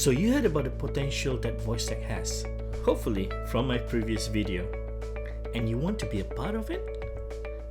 So you heard about the potential that VoiceTech has, hopefully from my previous video, and you want to be a part of it?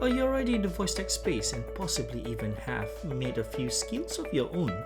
Or you're already in the VoiceTech space and possibly even have made a few skills of your own?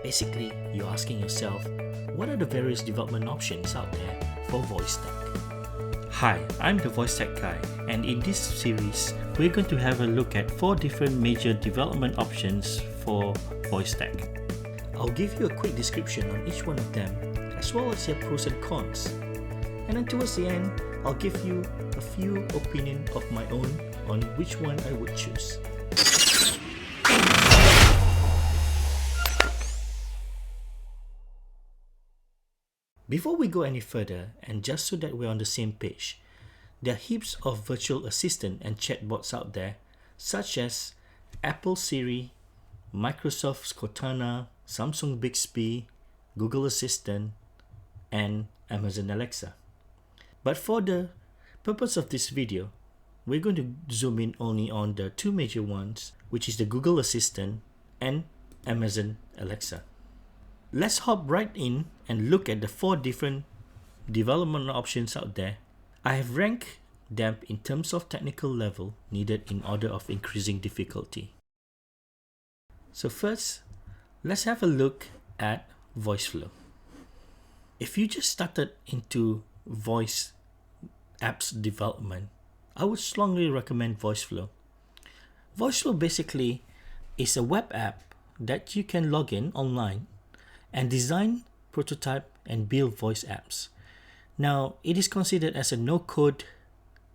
Basically, you're asking yourself, what are the various development options out there for VoiceTech? Hi, I'm the VoiceTech guy, and in this series, we're going to have a look at 4 different major development options for VoiceTech. I'll give you a quick description on each one of them, as well as their pros and cons. And then towards the end, I'll give you a few opinions of my own on which one I would choose. Before we go any further, and just so that we're on the same page, there are heaps of virtual assistant and chatbots out there, such as Apple Siri, Microsoft's Cortana, Samsung Bixby, Google Assistant, and Amazon Alexa. But for the purpose of this video, we're going to zoom in only on the 2 major ones, which is the Google Assistant and Amazon Alexa. Let's hop right in and look at the 4 different development options out there. I have ranked them in terms of technical level needed in order of increasing difficulty. So first, let's have a look at VoiceFlow. If you just started into voice apps development, I would strongly recommend VoiceFlow. VoiceFlow basically is a web app that you can log in online and design, prototype, and build voice apps. Now, it is considered as a no-code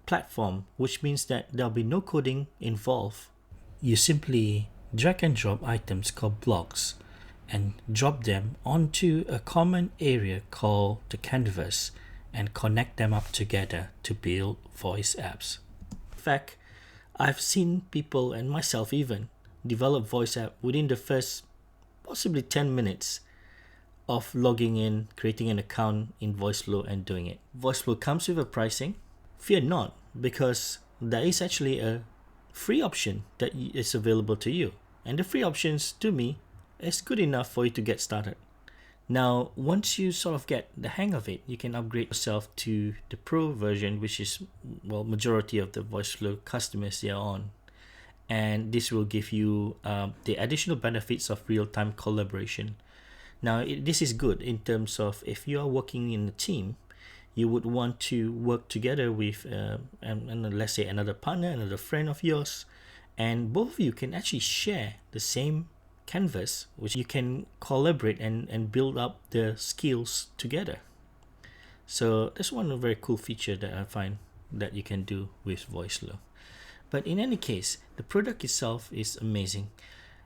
platform, which means that there'll be no coding involved. You simply drag and drop items called blocks and drop them onto a common area called the canvas and connect them up together to build voice apps. In fact, I've seen people, and myself even, develop voice app within the first possibly 10 minutes of logging in, creating an account in VoiceFlow and doing it. VoiceFlow comes with a pricing. Fear not, because there is actually a free option that is available to you. And the free options, to me, is good enough for you to get started. Now, once you sort of get the hang of it, you can upgrade yourself to the Pro version, which is, well, majority of the VoiceFlow customers they are on. And this will give you the additional benefits of real-time collaboration. Now, this is good in terms of if you are working in a team, you would want to work together with, let's say, another partner, another friend of yours, and both of you can actually share the same canvas, which you can collaborate and build up the skills together. So that's one very cool feature that I find that you can do with VoiceFlow. But in any case, the product itself is amazing.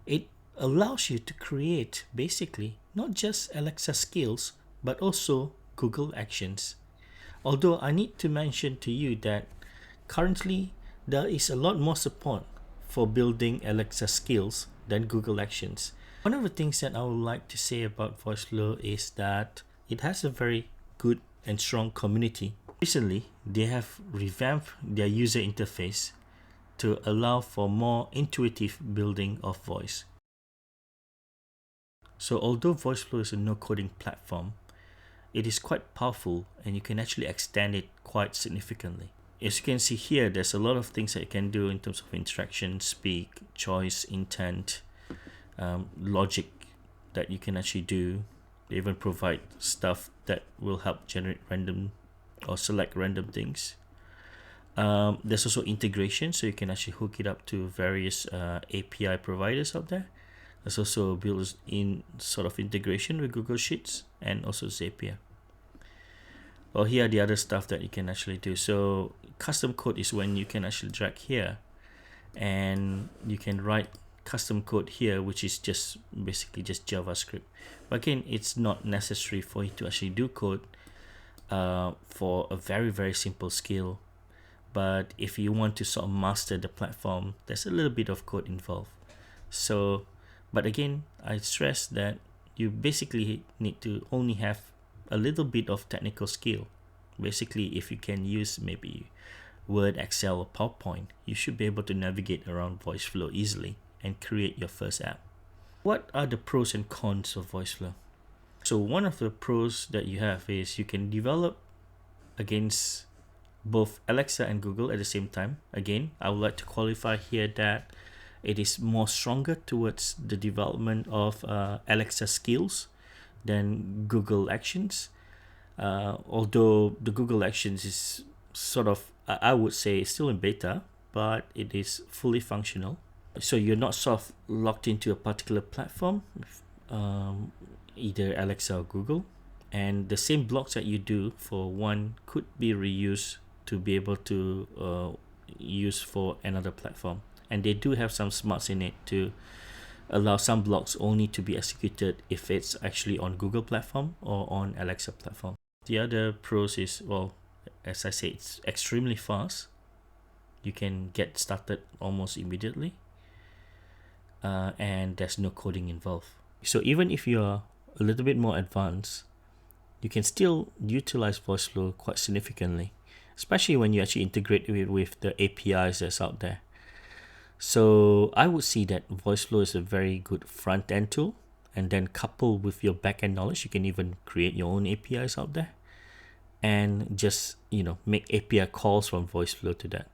It allows you to create basically not just Alexa skills, but also Google Actions. Although I need to mention to you that currently there is a lot more support for building Alexa skills than Google Actions. One of the things that I would like to say about VoiceFlow is that it has a very good and strong community. Recently, they have revamped their user interface to allow for more intuitive building of voice. So although VoiceFlow is a no-coding platform, it is quite powerful and you can actually extend it quite significantly. As you can see here, there's a lot of things that you can do in terms of interaction, speak, choice, intent, logic that you can actually do. They even provide stuff that will help generate random or select random things. There's also integration, so you can actually hook it up to various API providers out there. There's also built-in sort of integration with Google Sheets and also Zapier. Well, here are the other stuff that you can actually do. So custom code is when you can actually drag here and you can write custom code here, which is just basically just JavaScript. But again, it's not necessary for you to actually do code for a very, very simple skill. But if you want to sort of master the platform, there's a little bit of code involved. So, but again, I stress that you basically need to only have a little bit of technical skill. Basically, if you can use maybe Word, Excel, or PowerPoint, you should be able to navigate around VoiceFlow easily and create your first app. What are the pros and cons of VoiceFlow? So one of the pros that you have is you can develop against both Alexa and Google at the same time. Again, I would like to qualify here that it is more stronger towards the development of Alexa skills than Google Actions. Although the Google Actions is sort of, I would say, still in beta, but it is fully functional. So you're not sort of locked into a particular platform, um, either Alexa or Google. And the same blocks that you do for one could be reused to be able to use for another platform. And they do have some smarts in it to allow some blocks only to be executed if it's actually on Google platform or on Alexa platform. The other pros is, well, as I say, it's extremely fast. You can get started almost immediately, and there's no coding involved. So even if you're a little bit more advanced, you can still utilize VoiceFlow quite significantly, especially when you actually integrate it with the APIs that's out there. So I would see that VoiceFlow is a very good front-end tool, and then coupled with your back-end knowledge, you can even create your own APIs out there and just, make API calls from VoiceFlow to that.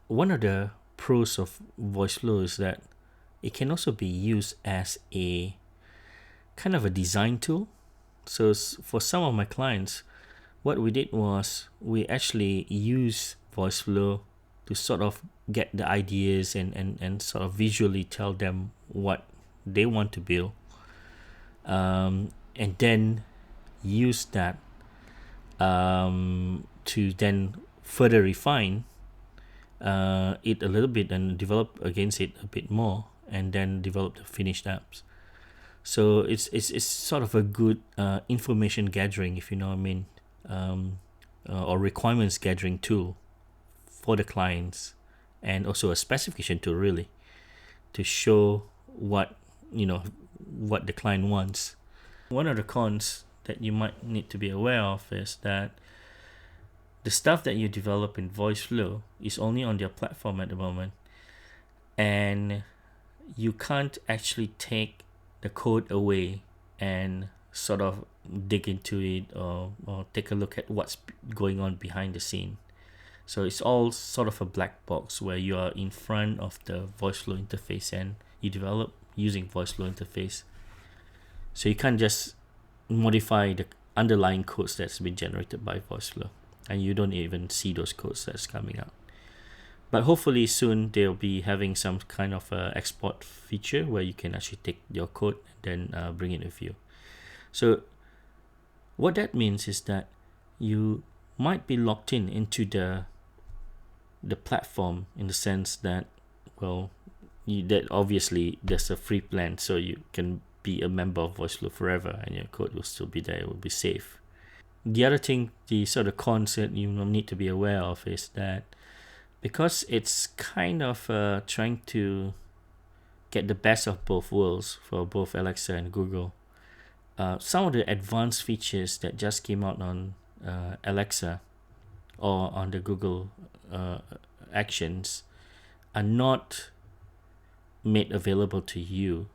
One of the pros of VoiceFlow is that it can also be used as a kind of a design tool. So for some of my clients, what we did was we actually use VoiceFlow to sort of get the ideas and sort of visually tell them what they want to build, and then use that to then further refine it a little bit and develop against it a bit more, and then develop the finished apps. So it's sort of a good information gathering, if you know what I mean, or requirements gathering tool for the clients, and also a specification tool really to show what the client wants. One of the cons that you might need to be aware of is that the stuff that you develop in VoiceFlow is only on their platform at the moment, and you can't actually take the code away and sort of dig into it or take a look at what's going on behind the scene. So it's all sort of a black box where you are in front of the VoiceFlow interface and you develop using VoiceFlow interface. So you can't just modify the underlying codes that's been generated by VoiceFlow, and you don't even see those codes that's coming out. But hopefully soon they'll be having some kind of export feature where you can actually take your code and then bring it with you. So what that means is that you might be locked into the platform, in the sense that, well, that obviously there's a free plan, so you can be a member of VoiceFlow forever and your code will still be there, it will be safe. The other thing, the sort of cons that you need to be aware of is that because it's kind of trying to get the best of both worlds for both Alexa and Google, some of the advanced features that just came out on Alexa or on the Google Actions are not made available to you.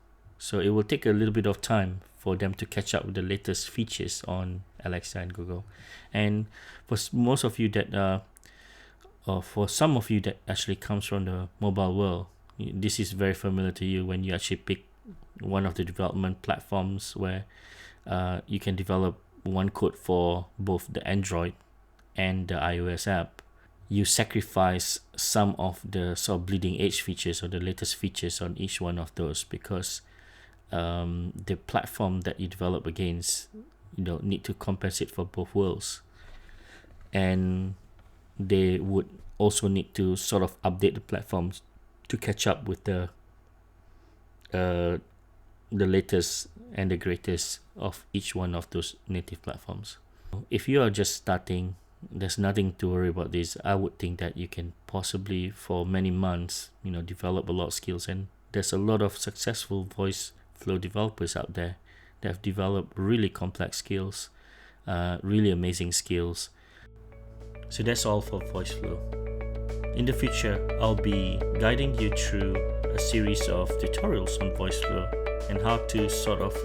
So it will take a little bit of time for them to catch up with the latest features on Alexa and Google. And for most of you that or for some of you that actually comes from the mobile world, this is very familiar to you when you actually pick one of the development platforms where you can develop one code for both the Android and the iOS app. You sacrifice some of the sort of bleeding edge features or the latest features on each one of those, because the platform that you develop against, need to compensate for both worlds, and they would also need to sort of update the platforms to catch up with the latest and the greatest of each one of those native platforms. If you are just starting, there's nothing to worry about this. I would think that you can possibly, for many months, develop a lot of skills, and there's a lot of successful VoiceFlow developers out there that have developed really complex skills, really amazing skills. So that's all for VoiceFlow. In the future, I'll be guiding you through a series of tutorials on VoiceFlow and how to sort of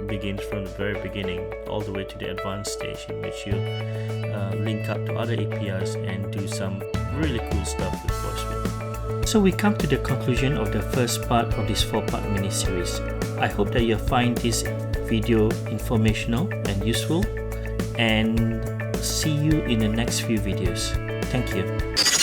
begin from the very beginning all the way to the advanced stage, in which you link up to other APIs and do some really cool stuff with VoiceFlow. So we come to the conclusion of the first part of this 4-part mini-series. I hope that you find this video informational and useful, and see you in the next few videos. Thank you.